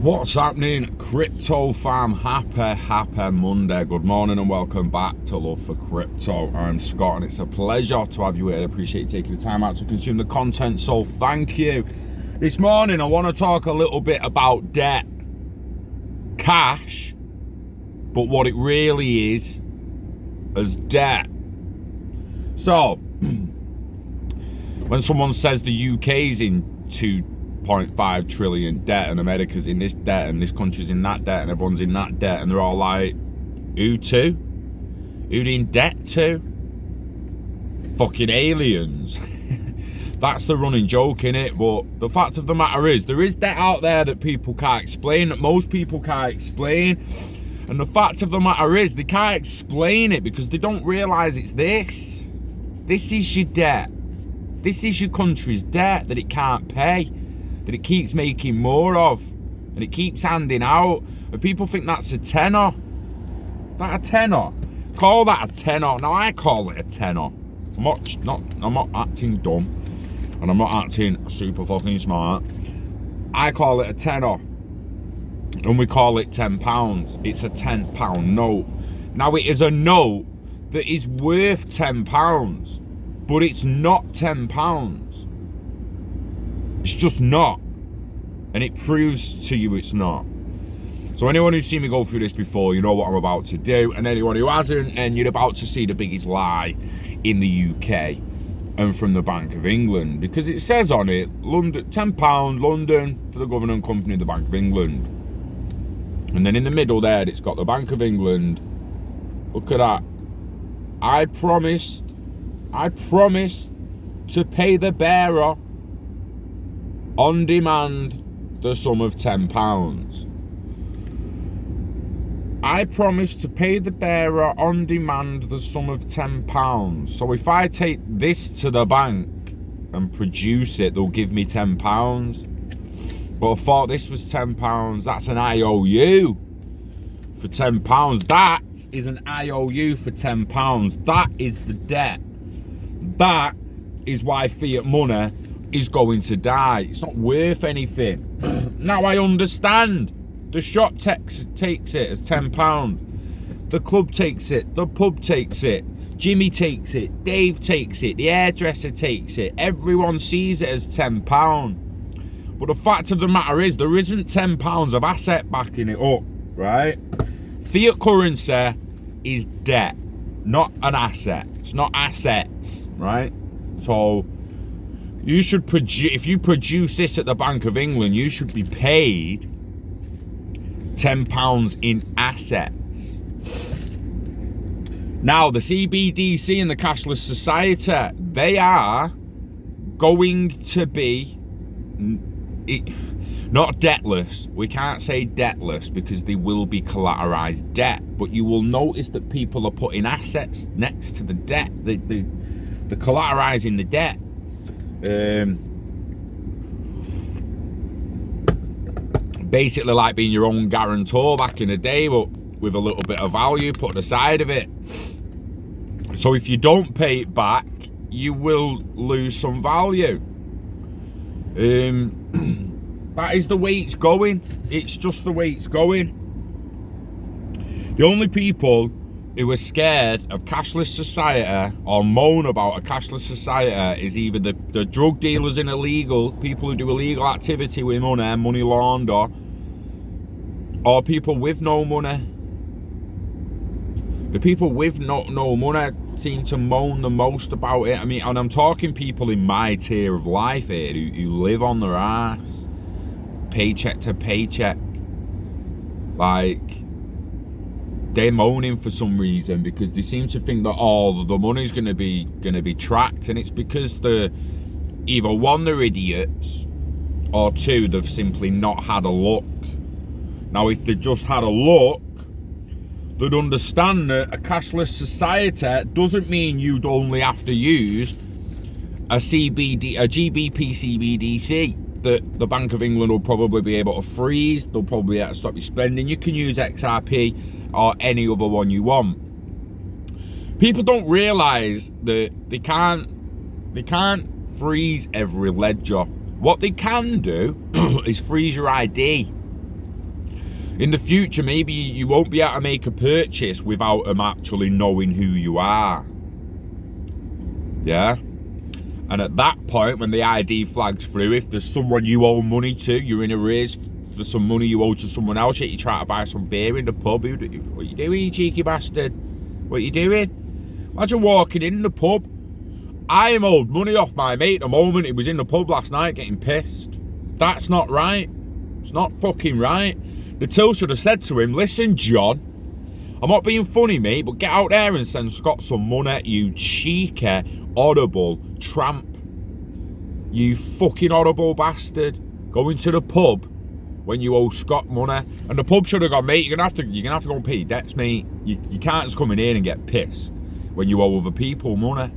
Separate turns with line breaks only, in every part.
What's happening? Crypto fam, happy Monday. Good morning and welcome back to Love for Crypto. I'm Scott and it's a pleasure to have you here. I appreciate you taking the time out to consume the content, so thank you. This morning I want to talk a little bit about debt, cash, but what it really is as debt. So, when someone says the UK's in 2.5 trillion debt and America's in this debt and this country's in that debt and everyone's in that debt, and they're all like, who to? Who in debt to? Fucking aliens. That's the running joke, innit? But the fact of the matter is, there is debt out there that people can't explain, that most people can't explain. And the fact of the matter is, they can't explain it because they don't realise it's this. This is your debt. This is your country's debt that it can't pay, that it keeps making more of, and it keeps handing out. And people think that's a tenner. That a tenner? Call that a tenner. Now I call it a tenner. I'm not acting dumb, and I'm not acting super fucking smart. I call it a tenner, and we call it £10. It's a £10 note. Now it is a note that is worth £10, but it's not £10. It's just not. And it proves to you it's not. So anyone who's seen me go through this before, you know what I'm about to do. And anyone who hasn't, and you're about to see the biggest lie in the UK and from the Bank of England. Because it says on it, London, £10, London, for the governing company, the Bank of England. And then in the middle there, it's got the Bank of England. Look at that. I promised to pay the bearer on demand the sum of £10. I promised to pay the bearer on demand the sum of £10. So if I take this to the bank and produce it, they'll give me £10. But I thought this was £10. That's an IOU for £10. That is an IOU for £10. That is the debt. That is why fiat money is going to die. It's not worth anything. Now I understand. The shop takes it as £10. The club takes it. The pub takes it. Jimmy takes it. Dave takes it. The hairdresser takes it. Everyone sees it as £10. But the fact of the matter is, there isn't £10 of asset backing it up, right? Fiat currency is debt, not an asset. It's not assets, right? So you should produce, if you produce this at the Bank of England, you should be paid £10 in assets. Now, the CBDC and the Cashless Society, they are going to be not debtless. We can't say debtless because they will be collateralized debt, but you will notice that people are putting assets next to the debt. They're collateralizing the debt. Basically like being your own guarantor back in the day, but with a little bit of value put aside of it. So if you don't pay it back, you will lose some value. That is the way it's going. It's just the way it's going. The only people who are scared of cashless society or moan about a cashless society is either the drug dealers in illegal, people who do illegal activity with money launder, or people with no money. The people with no money seem to moan the most about it. I mean, and I'm talking people in my tier of life here who live on their ass, paycheck to paycheck. Like, they're moaning for some reason because they seem to think that all the money's gonna be tracked, and it's because they're either one, they're idiots, or two, they've simply not had a look. Now, if they just had a look, they'd understand that a cashless society doesn't mean you'd only have to use a GBP CBDC that the Bank of England will probably be able to freeze. They'll probably have to stop you spending. You can use XRP or any other one you want. People don't realise that they can't freeze every ledger. What they can do is freeze your ID. In the future, maybe you won't be able to make a purchase without them actually knowing who you are. Yeah? And at that point, when the ID flags through, if there's someone you owe money to, you're in arrears for some money you owe to someone else, yet you try to buy some beer in the pub, what you doing, you cheeky bastard? What you doing? Imagine walking in the pub. I am owed money off my mate at the moment. He was in the pub last night getting pissed. That's not right. It's not fucking right. The till should have said to him, listen, John, I'm not being funny, mate, but get out there and send Scott some money, you cheeky, horrible tramp. You fucking horrible bastard. Going to the pub when you owe Scott money. And the pub should have gone, mate, you're gonna have to go and pay your debts, mate. You can't just come in here and get pissed when you owe other people money.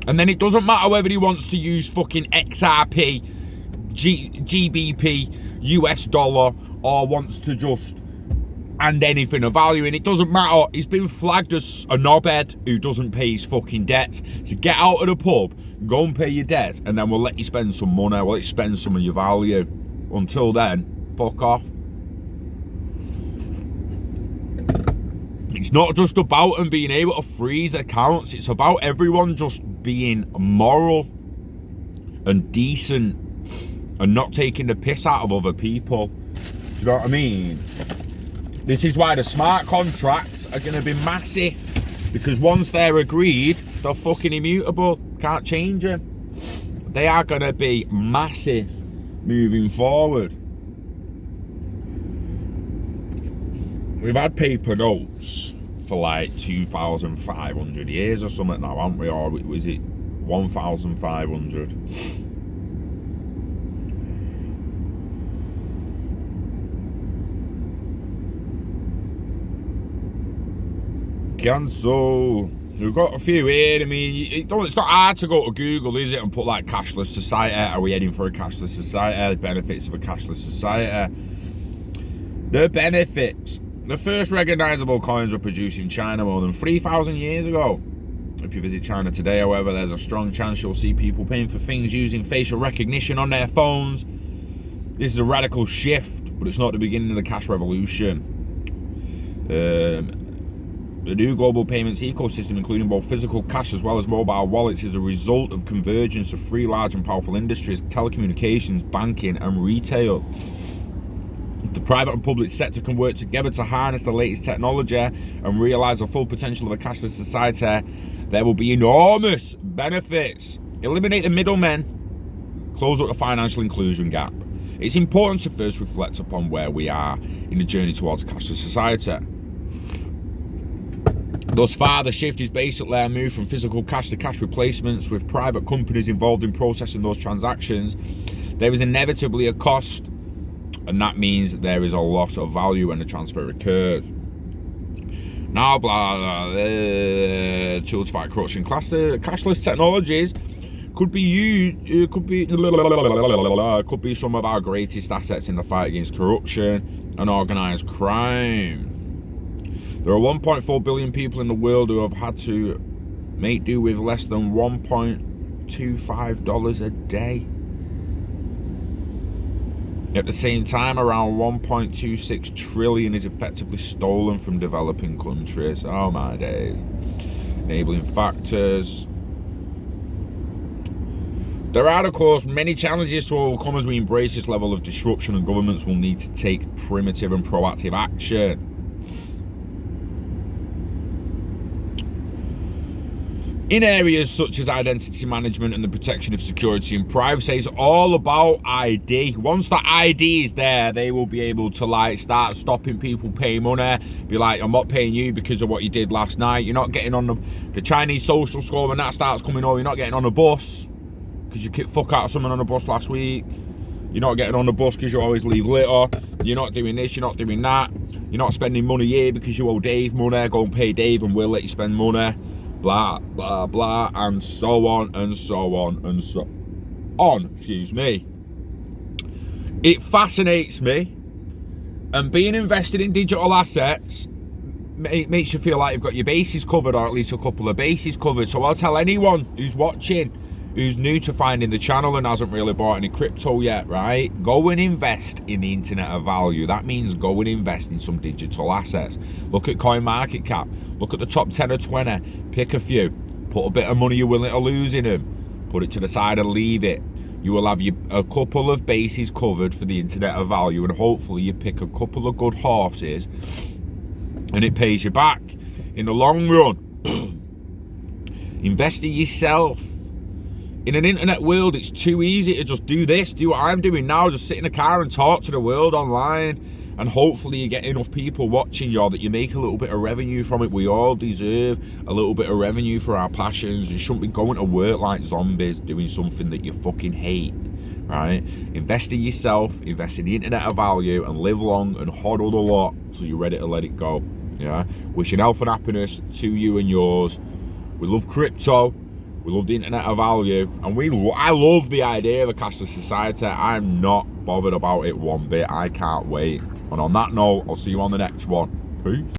And then it doesn't matter whether he wants to use fucking XRP, GBP, US dollar, or wants to just hand anything of value in. It doesn't matter. He's been flagged as a knobhead who doesn't pay his fucking debts. So get out of the pub, go and pay your debts, and then we'll let you spend some money. We'll let you spend some of your value. Until then, fuck off. It's not just about them being able to freeze accounts. It's about everyone just being moral and decent and not taking the piss out of other people. Do you know what I mean? This is why the smart contracts are going to be massive. Because once they're agreed, they're fucking immutable. Can't change them. They are going to be massive moving forward. We've had paper notes for like 2,500 years or something now, haven't we? Or was it 1,500? Cancel. We've got a few here. I mean, it's not hard to go to Google, is it, and put like cashless society. Are we heading for a cashless society? The benefits of a cashless society. The benefits. The first recognizable coins were produced in China more than 3,000 years ago. If you visit China today, however, there's a strong chance you'll see people paying for things using facial recognition on their phones. This is a radical shift, but it's not the beginning of the cash revolution. The new global payments ecosystem, including both physical cash as well as mobile wallets, is a result of convergence of three large and powerful industries: telecommunications, banking, and retail. If the private and public sector can work together to harness the latest technology and realise the full potential of a cashless society, there will be enormous benefits. Eliminate the middlemen, close up the financial inclusion gap. It's important to first reflect upon where we are in the journey towards a cashless society. Thus far, the shift is basically a move from physical cash to cash replacements, with private companies involved in processing those transactions. There is inevitably a cost, and that means there is a loss of value when the transfer occurs. Now, blah, blah, blah, tool to fight corruption. Cashless technologies could be used, could be some of our greatest assets in the fight against corruption and organised crime. There are 1.4 billion people in the world who have had to make do with less than $1.25 a day. At the same time, around 1.26 trillion is effectively stolen from developing countries. Oh my days. Enabling factors. There are, of course, many challenges to overcome as we embrace this level of disruption, and governments will need to take primitive and proactive action. In areas such as identity management and the protection of security and privacy, it's all about ID. Once the ID is there, they will be able to like start stopping people paying money. Be like, I'm not paying you because of what you did last night. You're not getting on the Chinese social score. When that starts coming over, you're not getting on the bus because you kicked fuck out of someone on the bus last week. You're not getting on the bus because you always leave litter. You're not doing this, you're not doing that. You're not spending money here because you owe Dave money. Go and pay Dave and we'll let you spend money. Blah, blah, blah, and so on, and so on, and so on. Excuse me. It fascinates me. And being invested in digital assets makes you feel like you've got your bases covered, or at least a couple of bases covered. So I'll tell anyone who's watching who's new to finding the channel and hasn't really bought any crypto yet, right? Go and invest in the internet of value. That means go and invest in some digital assets. Look at CoinMarketCap. Look at the top 10 or 20. Pick a few. Put a bit of money you're willing to lose in them. Put it to the side and leave it. You will have a couple of bases covered for the internet of value, and hopefully you pick a couple of good horses and it pays you back in the long run. Invest in yourself. In an internet world, it's too easy to just do this, do what I'm doing now, just sit in a car and talk to the world online, and hopefully you get enough people watching you that you make a little bit of revenue from it. We all deserve a little bit of revenue for our passions. You shouldn't be going to work like zombies doing something that you fucking hate, right? Invest in yourself, invest in the internet of value, and live long and hodl the lot till you're ready to let it go. Yeah, wishing health and happiness to you and yours. We love crypto. We love the internet of value, and I love the idea of a cashless society. I'm not bothered about it one bit. I can't wait. And on that note, I'll see you on the next one. Peace.